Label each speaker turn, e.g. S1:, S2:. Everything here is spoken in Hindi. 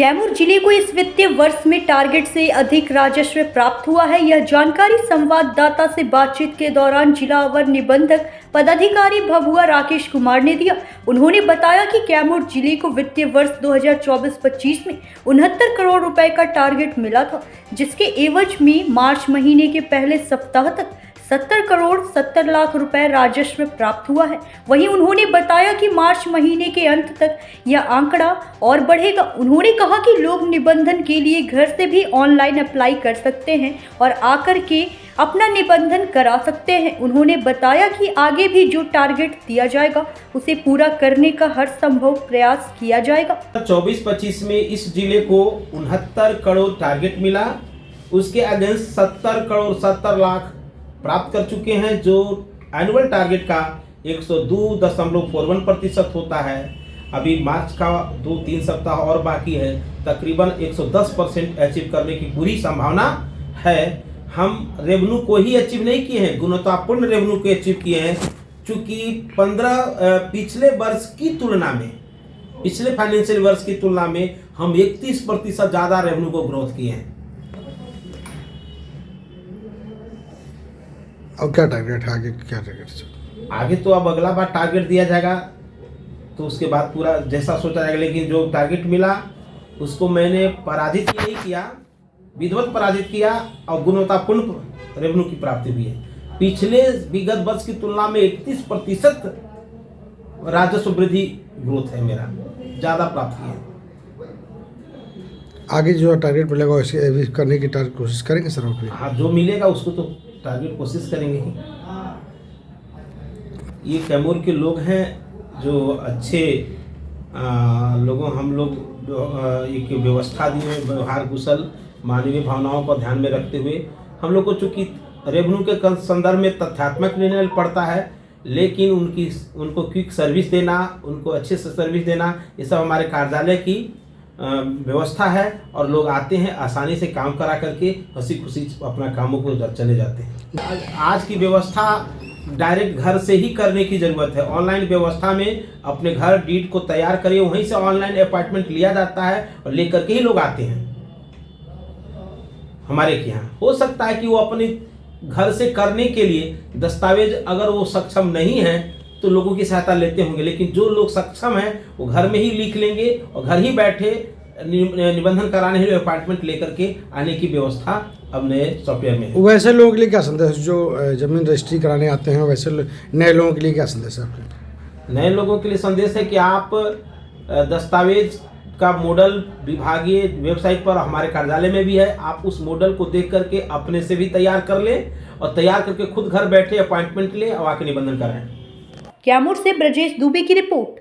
S1: कैमूर जिले को इस वित्तीय वर्ष में टारगेट से अधिक राजस्व प्राप्त हुआ है। यह जानकारी संवाददाता से बातचीत के दौरान जिला अवर निबंधक पदाधिकारी भभुआ राकेश कुमार ने दिया। उन्होंने बताया कि कैमूर जिले को वित्तीय वर्ष 2024-25 में 69 करोड़ रुपए का टारगेट मिला था, जिसके एवज में मार्च महीने के पहले सप्ताह तक 70 करोड़ 70 लाख रुपए राजस्व प्राप्त हुआ है। वहीं उन्होंने बताया कि मार्च महीने के अंत तक यह आंकड़ा और बढ़ेगा। उन्होंने कहा कि लोग निबंधन के लिए घर से भी ऑनलाइन अप्लाई कर सकते हैं और आकर के अपना निबंधन करा सकते हैं। उन्होंने बताया कि आगे भी जो टारगेट दिया जाएगा उसे पूरा करने का हर संभव प्रयास किया जाएगा।
S2: 24-25 में इस जिले को 69 करोड़ टारगेट मिला, उसके अगेंस्ट 70 करोड़ 70 लाख प्राप्त कर चुके हैं, जो एनुअल टारगेट का 102.41% होता है। अभी मार्च का 2-3 सप्ताह और बाकी है, तकरीबन 110% अचीव करने की पूरी संभावना है। हम रेवेन्यू को ही अचीव नहीं किए हैं, गुणवत्तापूर्ण रेवेन्यू को अचीव किए हैं, चूँकि पिछले वर्ष की तुलना में, पिछले फाइनेंशियल वर्ष की तुलना में हम 31% ज़्यादा रेवेन्यू को ग्रोथ किए हैं।
S3: अब क्या टारगेट है, आगे क्या टारगेट है?
S2: आगे तो अब अगला बार टारगेट दिया जाएगा तो उसके बाद पूरा जैसा सोचा जाएगा, लेकिन जो टारगेट मिला उसको मैंने पराजित ही नहीं किया, विधिवत पराजित किया और गुणवत्तापूर्ण रेवेन्यू की प्राप्ति हुई है। पिछले विगत वर्ष की तुलना में 31% राजस्व वृद्धि ग्रोथ है, मेरा ज़्यादा प्राप्ति है।
S3: आगे जो टारगेट मिलेगा वैसे करने की कोशिश करेंगे सर आप?
S2: हाँ, जो मिलेगा उसको तो टारगेट कोशिश करेंगे ही। ये कैमूर के लोग हैं जो अच्छे लोगों, हम लोग एक व्यवस्था दिए, व्यवहार कुशल, मानवीय भावनाओं को ध्यान में रखते हुए हम लोग को, चूँकि रेवेन्यू के संदर्भ में तथ्यात्मक निर्णय पड़ता है, लेकिन उनको क्विक सर्विस देना, उनको अच्छे से सर्विस देना, ये सब हमारे कार्यालय की व्यवस्था है और लोग आते हैं, आसानी से काम करा करके हंसी खुशी अपना कामों को चले जाते हैं। आज की व्यवस्था डायरेक्ट घर से ही करने की ज़रूरत है। ऑनलाइन व्यवस्था में अपने घर डीड को तैयार करिए, वहीं से ऑनलाइन अपॉइंटमेंट लिया जाता है और लेकर के ही लोग आते हैं हमारे के यहाँ। हो सकता है कि वो अपने घर से करने के लिए दस्तावेज अगर वो सक्षम नहीं है तो लोगों की सहायता लेते होंगे, लेकिन जो लोग सक्षम हैं वो घर में ही लिख लेंगे और घर ही बैठे निबंधन कराने के लिए अपॉइंटमेंट लेकर के आने की व्यवस्था अब नए सॉफ्टवेयर में है।
S3: वैसे लोगों के लिए क्या संदेश, जो जमीन रजिस्ट्री कराने आते हैं, वैसे नए लोगों के लिए क्या संदेश है आपके?
S2: नए लोगों के लिए संदेश है कि आप दस्तावेज का मॉडल विभागीय वेबसाइट पर हमारे कार्यालय में भी है, आप उस मॉडल को देख करके अपने से भी तैयार कर लें और तैयार करके खुद घर बैठे अपॉइंटमेंट लें और आके निबंधन कराएं।
S1: कैमूर से ब्रजेश दुबे की रिपोर्ट।